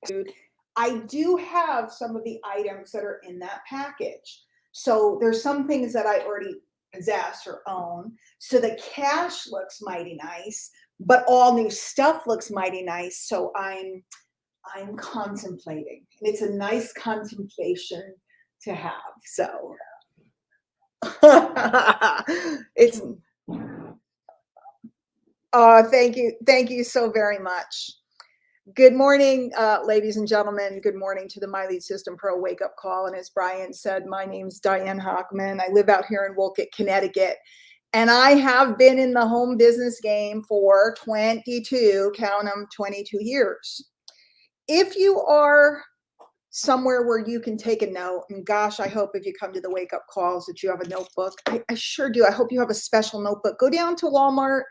food. I do have some of the items that are in that package. So there's some things that I already possess or own. So the cash looks mighty nice, but all new stuff looks mighty nice. So I'm contemplating. And it's a nice contemplation to have. So it's thank you. Thank you so very much. Good morning, ladies and gentlemen. Good morning to the My Lead System Pro Wake Up Call. And as Brian said, my name's Diane Hochman. I live out here in Wolcott, Connecticut. And I have been in the home business game for 22, count them, 22 years. If you are somewhere where you can take a note, and gosh, I hope if you come to the wake up calls that you have a notebook. I sure do. I hope you have a special notebook. Go down to Walmart,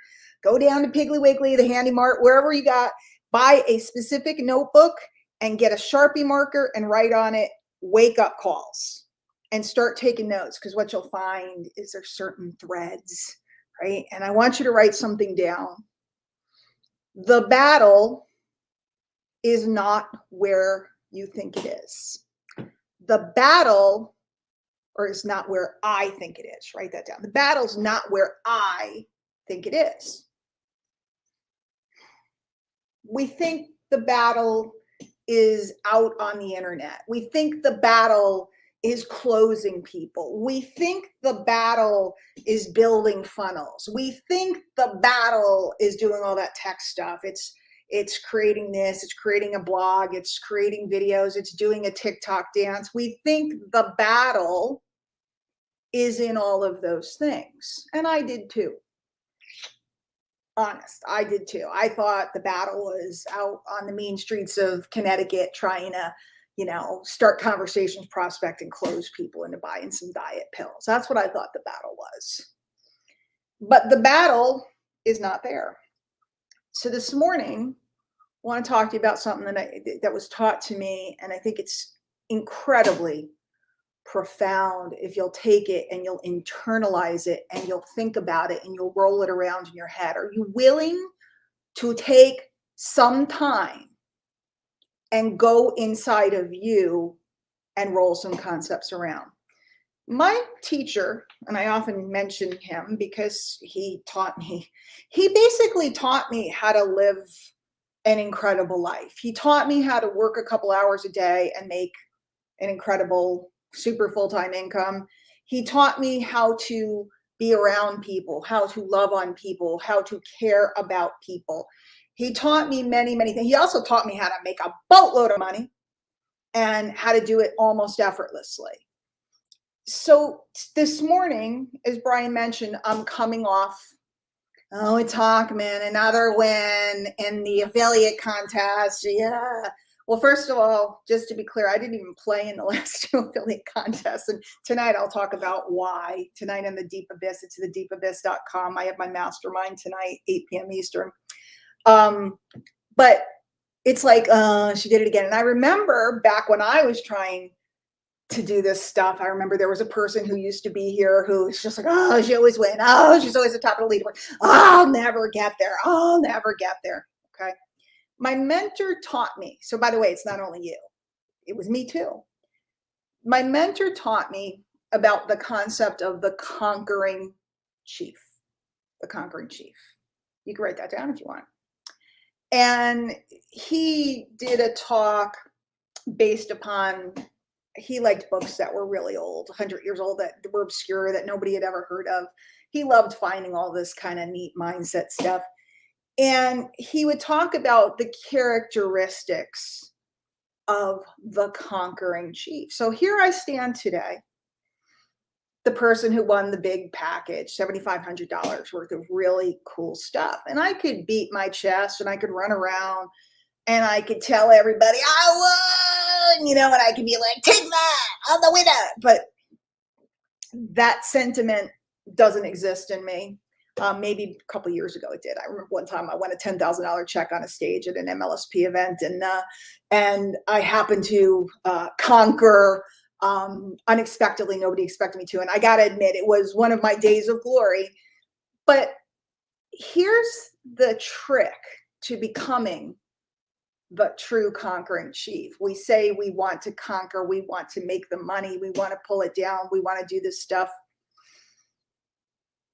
go down to Piggly Wiggly, the Handy Mart, wherever you got, buy a specific notebook and get a Sharpie marker and write on it wake up calls and start taking notes, because what you'll find is there's certain threads, right? And I want you to write something down. The battle is not where you think it is. The battle, or is not where I think it is. Write that down. The battle's not where I think it is. We think the battle is out on the internet. We think the battle is closing people. We think the battle is building funnels. We think the battle is doing all that tech stuff. It's creating this, it's creating a blog, it's creating videos, it's doing a TikTok dance. We think the battle is in all of those things. And I did too. Honest, I did too. I thought the battle was out on the mean streets of Connecticut trying to, start conversations, prospect, and close people into buying some diet pills. That's what I thought the battle was. But the battle is not there. So this morning, I want to talk to you about something that was taught to me, and I think it's incredibly profound if you'll take it and you'll internalize it and you'll think about it and you'll roll it around in your head. Are you willing to take some time and go inside of you and roll some concepts around? My teacher, and I often mention him because he basically taught me how to live an incredible life. He taught me how to work a couple hours a day and make an incredible super full-time income. He taught me how to be around people, how to love on people, how to care about people. He taught me many, many things. He also taught me how to make a boatload of money and how to do it almost effortlessly. So this morning, as Brian mentioned, I'm coming off, it's Hochman, another win in the affiliate contest. Yeah. Well, first of all, just to be clear, I didn't even play in the last two affiliate contests. And tonight I'll talk about why. Tonight on the Deep Abyss, it's thedeepabyss.com. I have my mastermind tonight, 8 p.m. Eastern. But it's like, she did it again. And I remember back when I was trying to do this stuff, I remember there was a person who used to be here who was just like, she always win. She's always at the top of the leaderboard. I'll never get there. I'll never get there. Okay. My mentor taught me. So by the way, it's not only you. It was me too. My mentor taught me about the concept of the conquering chief. The conquering chief. You can write that down if you want. And he did a talk based upon, he liked books that were really old, 100 years old, that were obscure, that nobody had ever heard of. He loved finding all this kind of neat mindset stuff. And he would talk about the characteristics of the conquering chief. So here I stand today, the person who won the big package, $7,500 worth of really cool stuff. And I could beat my chest and I could run around and I could tell everybody I won, and I could be like, take that, I'm the winner. But that sentiment doesn't exist in me. Maybe a couple of years ago it did. I remember one time I won a $10,000 check on a stage at an MLSP event, and I happened to conquer unexpectedly. Nobody expected me to, and I got to admit, it was one of my days of glory. But here's the trick to becoming the true conquering chief. We say we want to conquer, we want to make the money, we want to pull it down, we want to do this stuff.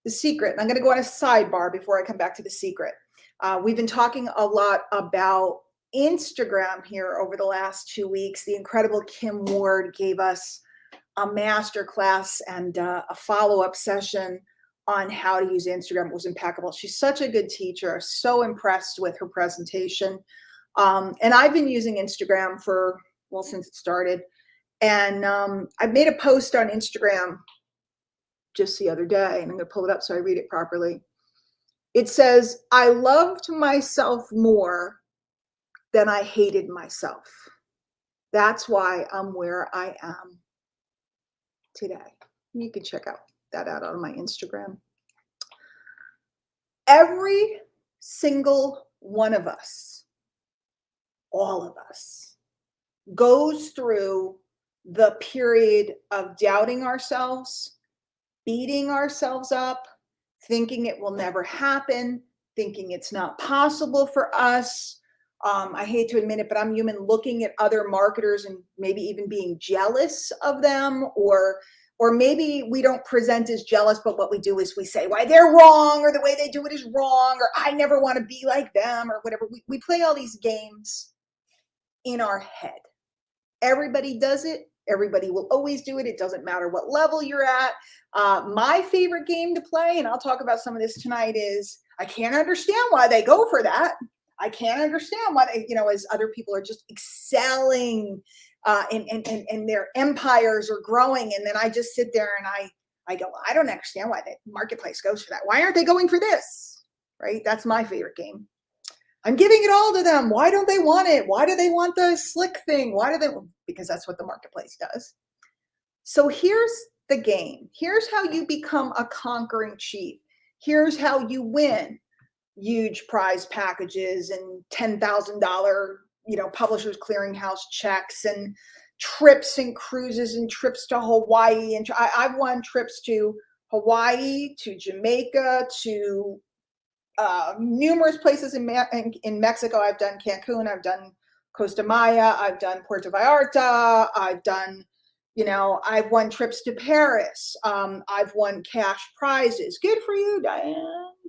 The secret, and I'm going to go on a sidebar before I come back to the secret. We've been talking a lot about Instagram here over the last 2 weeks. The incredible Kim Ward gave us a master class and a follow-up session on how to use Instagram. It was impeccable. She's such a good teacher. So impressed with her presentation. And I've been using Instagram for, well, since it started. And I made a post on Instagram just the other day, and I'm going to pull it up so I read it properly. It says, I loved myself more than I hated myself. That's why I'm where I am today. You can check that out on my Instagram. Every single one of us, all of us, goes through the period of doubting ourselves, beating ourselves up, thinking it will never happen, thinking it's not possible for us. I hate to admit it, but I'm human, looking at other marketers and maybe even being jealous of them, or maybe we don't present as jealous, but what we do is we say why they're wrong, or the way they do it is wrong, or I never want to be like them, or whatever. We play all these games in our head. Everybody does it. Everybody will always do it. It doesn't matter what level you're at. My favorite game to play, and I'll talk about some of this tonight, is I can't understand why they go for that. I can't understand why they, as other people are just excelling and their empires are growing. And then I just sit there and I go, I don't understand why the marketplace goes for that. Why aren't they going for this? Right? That's my favorite game. I'm giving it all to them. Why don't they want it? Why do they want the slick thing? Because that's what the marketplace does. So here's the game. Here's how you become a conquering chief. Here's how you win huge prize packages and $10,000, Publishers Clearinghouse checks and trips and cruises and trips to Hawaii. And I've won trips to Hawaii, to Jamaica, to numerous places in Mexico. I've done Cancun, I've done Costa Maya, I've done Puerto Vallarta, I've done, I've won trips to Paris. I've won cash prizes. Good for you, Diane.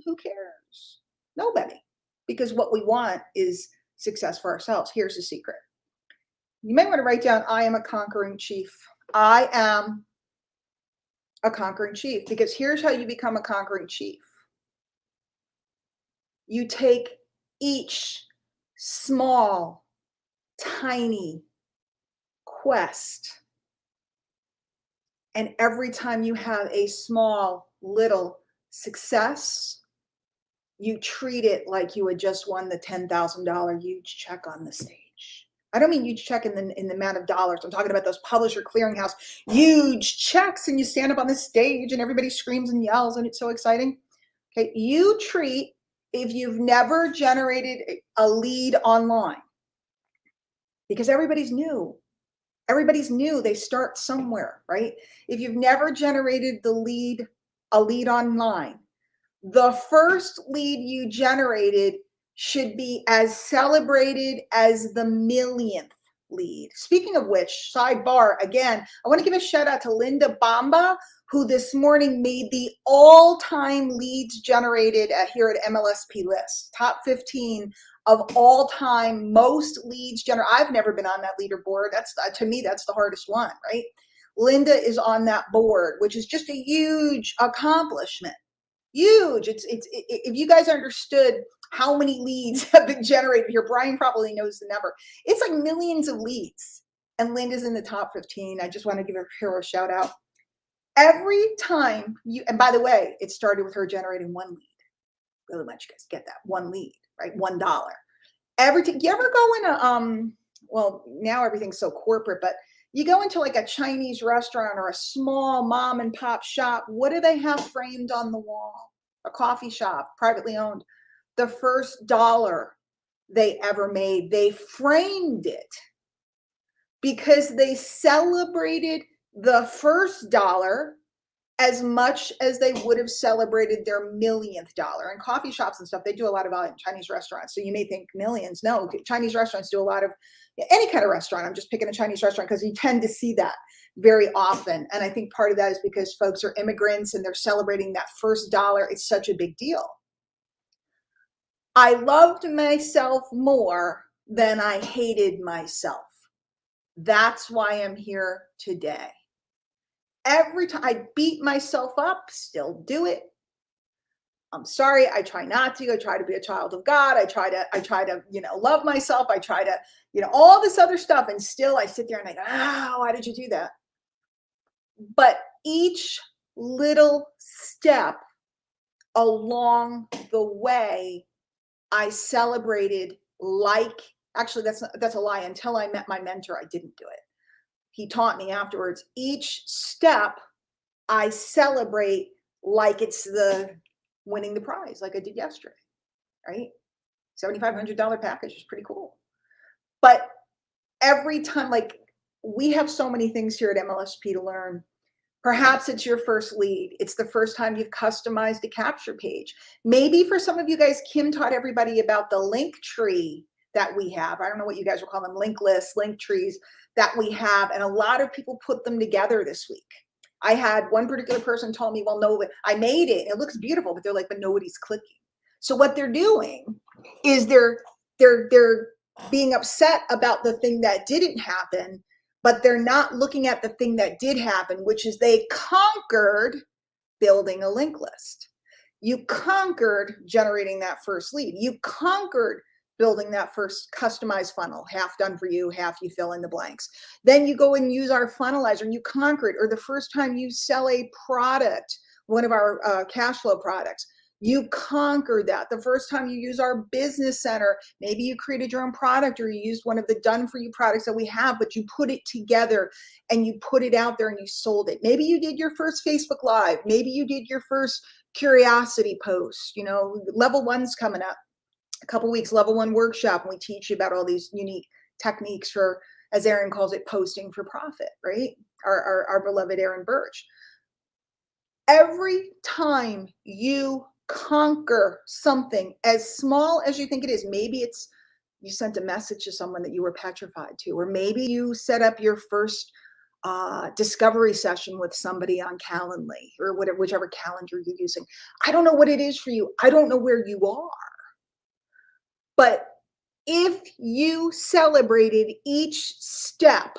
Who cares? Nobody. Because what we want is success for ourselves. Here's the secret. You may want to write down, I am a conquering chief. I am a conquering chief, because here's how you become a conquering chief. You take each small, tiny quest, and every time you have a small, little success, you treat it like you had just won the $10,000 huge check on the stage. I don't mean huge check in the amount of dollars. I'm talking about those Publisher Clearinghouse huge checks, and you stand up on the stage and everybody screams and yells and it's so exciting. Okay, you treat, if you've never generated a lead online, because everybody's new. Everybody's new. They start somewhere, right? If you've never generated a lead online, the first lead you generated should be as celebrated as the millionth lead. Speaking of which, sidebar, again, I want to give a shout out to Linda Bamba, who this morning made the all-time leads generated here at MLSP list, top 15 of all time most leads generated. I've never been on that leaderboard. That's, to me, that's the hardest one, right? Linda is on that board, which is just a huge accomplishment. Huge. It's if you guys understood how many leads have been generated here, Brian probably knows the number. It's like millions of leads, and Linda's in the top 15. I just want to give her a shout out. Every time you, and by the way, it started with her generating one lead. Really much, you guys get that one lead, right? $1. Every time you ever go in a well, now everything's so corporate, but you go into like a Chinese restaurant or a small mom and pop shop, what do they have framed on the wall? A coffee shop, privately owned. The first dollar they ever made, they framed it because they celebrated the first dollar as much as they would have celebrated their millionth dollar. And coffee shops and stuff, they do a lot of volume. Chinese restaurants. So you may think millions. No, Chinese restaurants do a lot of any kind of restaurant. I'm just picking a Chinese restaurant because you tend to see that very often. And I think part of that is because folks are immigrants and they're celebrating that first dollar. It's such a big deal. I loved myself more than I hated myself. That's why I'm here today. Every time I beat myself up, still do it. I'm sorry. I try not to. I try to be a child of God. I try to, love myself. I try to, all this other stuff. And still I sit there and I go, why did you do that? But each little step along the way, I celebrated actually, that's a lie. Until I met my mentor, I didn't do it. He taught me afterwards. Each step I celebrate like it's the winning the prize, like I did yesterday, right? $7,500 package is pretty cool. But every time, like, we have so many things here at MLSP to learn. Perhaps it's your first lead. It's the first time you've customized a capture page. Maybe for some of you guys, Kim taught everybody about the link tree that we have. I don't know what you guys will call them, link lists, link trees that we have. And a lot of people put them together this week. I had one particular person told me, well, no, I made it. It looks beautiful, but they're like, but nobody's clicking. So what they're doing is they're being upset about the thing that didn't happen, but they're not looking at the thing that did happen, which is they conquered building a link list. You conquered generating that first lead. You conquered building that first customized funnel, half done for you, half you fill in the blanks. Then you go and use our funnelizer and you conquer it. Or the first time you sell a product, one of our cash flow products, you conquered that. The first time you use our business center, maybe you created your own product or you used one of the done for you products that we have, but you put it together and you put it out there and you sold it. Maybe you did your first Facebook Live. Maybe you did your first curiosity post. Level 1's coming up. A couple weeks, level 1 workshop, and we teach you about all these unique techniques for, as Aaron calls it, posting for profit, right? Our beloved Aaron Birch. Every time you conquer something as small as you think it is, maybe it's you sent a message to someone that you were petrified to, or maybe you set up your first discovery session with somebody on Calendly or whatever, whichever calendar you're using. I don't know what it is for you. I don't know where you are. But if you celebrated each step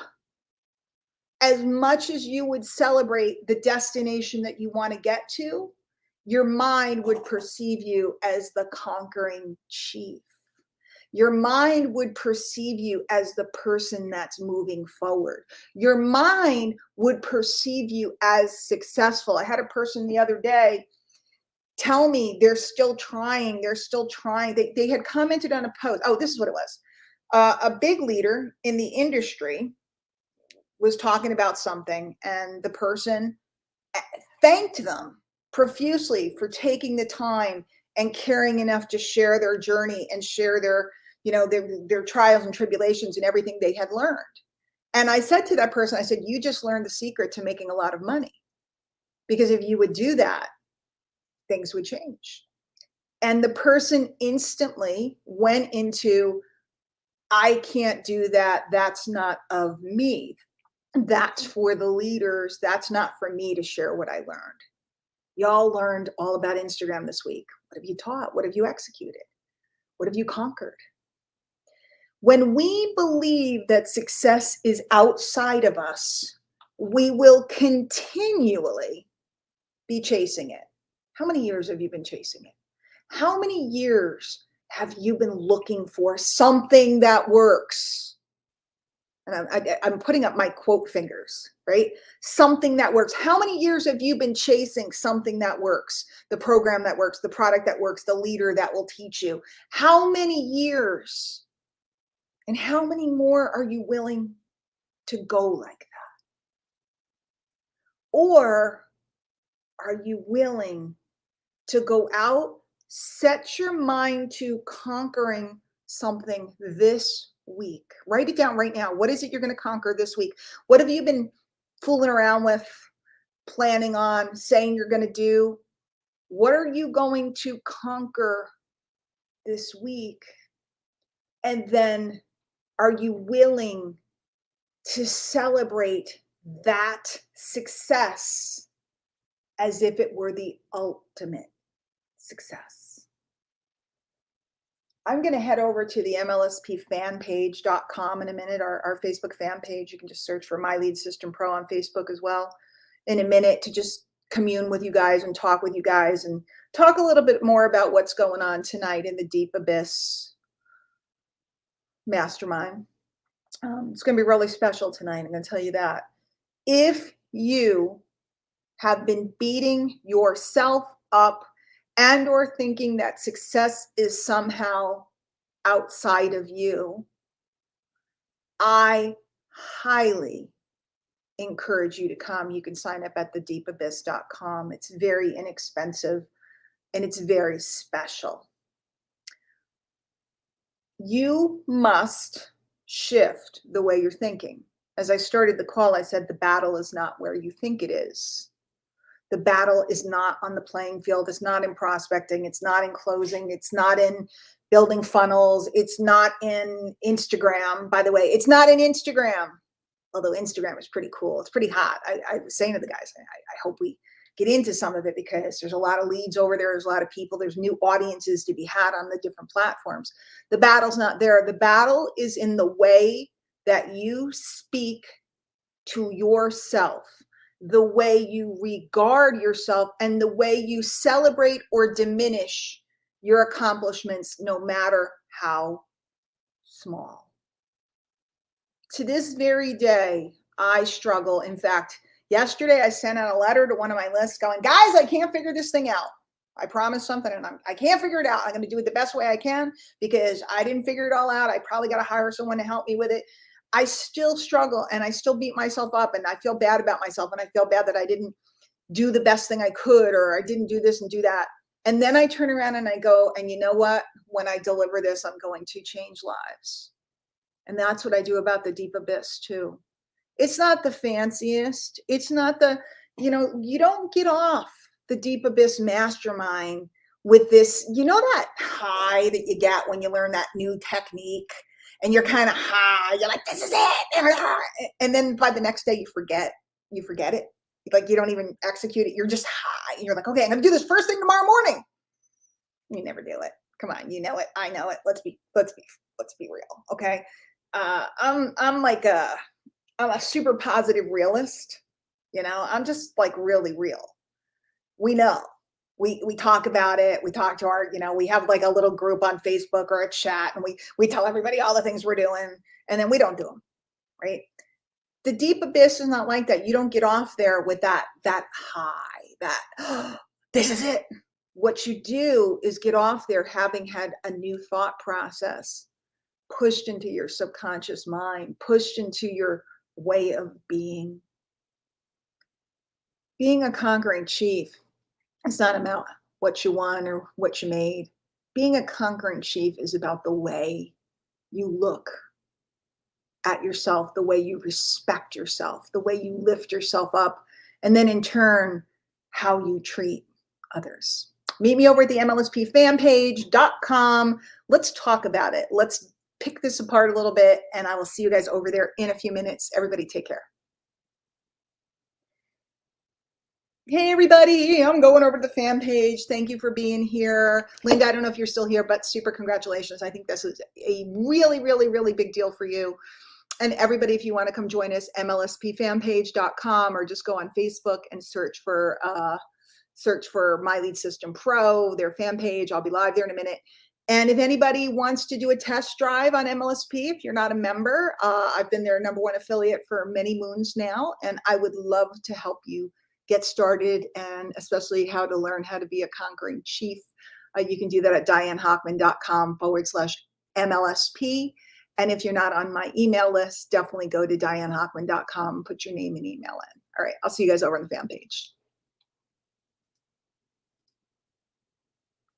as much as you would celebrate the destination that you want to get to, your mind would perceive you as the conquering chief. Your mind would perceive you as the person that's moving forward. Your mind would perceive you as successful. I had a person the other day tell me they're still trying. They had commented on a post. Oh, this is what it was. A big leader in the industry was talking about something, and the person thanked them profusely for taking the time and caring enough to share their journey and share their trials and tribulations and everything they had learned. And I said to that person, I said, you just learned the secret to making a lot of money. Because if you would do that, things would change. And the person instantly went into, I can't do that. That's not of me. That's for the leaders. That's not for me to share what I learned. Y'all learned all about Instagram this week. What have you taught? What have you executed? What have you conquered? When we believe that success is outside of us, we will continually be chasing it. How many years have you been chasing it? How many years have you been looking for something that works? And I'm putting up my quote fingers, right? Something that works. How many years have you been chasing something that works? The program that works, the product that works, the leader that will teach you. How many years? And how many more are you willing to go like that? Or are you willing to go out, set your mind to conquering something this week? Write it down right now. What is it you're going to conquer this week? What have you been fooling around with? planning on, saying you're going to do? What are you going to conquer this week? And then are you willing to celebrate that success as if it were the ultimate success? I'm going to head over to the MLSPfanpage.com in a minute, our Facebook fan page. You can just search for My Lead System Pro on Facebook as well in a minute to just commune with you guys and talk with you guys and talk a little bit more about what's going on tonight in the Deep Abyss Mastermind. It's going to be really special tonight. I'm going to tell you that. If you have been beating yourself up and or thinking that success is somehow outside of you, I highly encourage you to come. You can sign up at thedeepabyss.com. It's very inexpensive and it's very special. You must shift the way you're thinking. As I started the call, I said the battle is not where you think it is. The battle is not on the playing field. It's not in prospecting. It's not in closing. It's not in building funnels. It's not in Instagram. By the way, it's not in Instagram, although Instagram is pretty cool. It's pretty hot. I was saying to the guys, I hope we get into some of it because there's a lot of leads over there. There's a lot of people. There's new audiences to be had on the different platforms. The battle's not there. The battle is in the way that you speak to yourself, the way you regard yourself, and the way you celebrate or diminish your accomplishments, no matter how small. To this very day, I struggle. In fact, yesterday I sent out a letter to one of my lists going, guys, I can't figure this thing out. I promised something and I can't figure it out. I'm going to do it the best way I can because I didn't figure it all out. I probably got to hire someone to help me with it. I still struggle and I still beat myself up and I feel bad about myself and I feel bad that I didn't do the best thing I could or I didn't do this and do that. And then I turn around and I go, and you know what? When I deliver this, I'm going to change lives. And that's what I do about the Deep Abyss too. It's not the fanciest. It's not the, you don't get off the Deep Abyss Mastermind with this, that high that you get when you learn that new technique. And you're kind of high. You're like, this is it. And then by the next day, you forget it. Like you don't even execute it. You're just high. And you're like, okay, I'm going to do this first thing tomorrow morning. You never do it. Come on. You know it. I know it. Let's be real. Okay. I'm a super positive realist. I'm just like really real. We know. We talk about it. We talk to our, we have like a little group on Facebook or a chat and we tell everybody all the things we're doing and then we don't do them, right? The Deep Abyss is not like that. You don't get off there with that high, this is it. What you do is get off there having had a new thought process pushed into your subconscious mind, pushed into your way of being. Being a conquering chief, it's not about what you won or what you made. Being a conquering chief is about the way you look at yourself, the way you respect yourself, the way you lift yourself up, and then in turn, how you treat others. Meet me over at the MLSPfanpage.com. Let's talk about it. Let's pick this apart a little bit, and I will see you guys over there in a few minutes. Everybody take care. Hey everybody, I'm going over to the fan page. Thank you for being here. Linda, I don't know if you're still here, but super congratulations. I think this is a really, really, really big deal for you. And everybody, if you want to come join us, MLSPfanpage.com or just go on Facebook and search for My Lead System Pro, their fan page. I'll be live there in a minute. And if anybody wants to do a test drive on MLSP, if you're not a member, I've been their #1 affiliate for many moons now, and I would love to help you get started, and especially how to learn how to be a conquering chief. You can do that at DianeHochman.com/MLSP. And if you're not on my email list, definitely go to DianeHochman.com, put your name and email in. All right, I'll see you guys over on the fan page.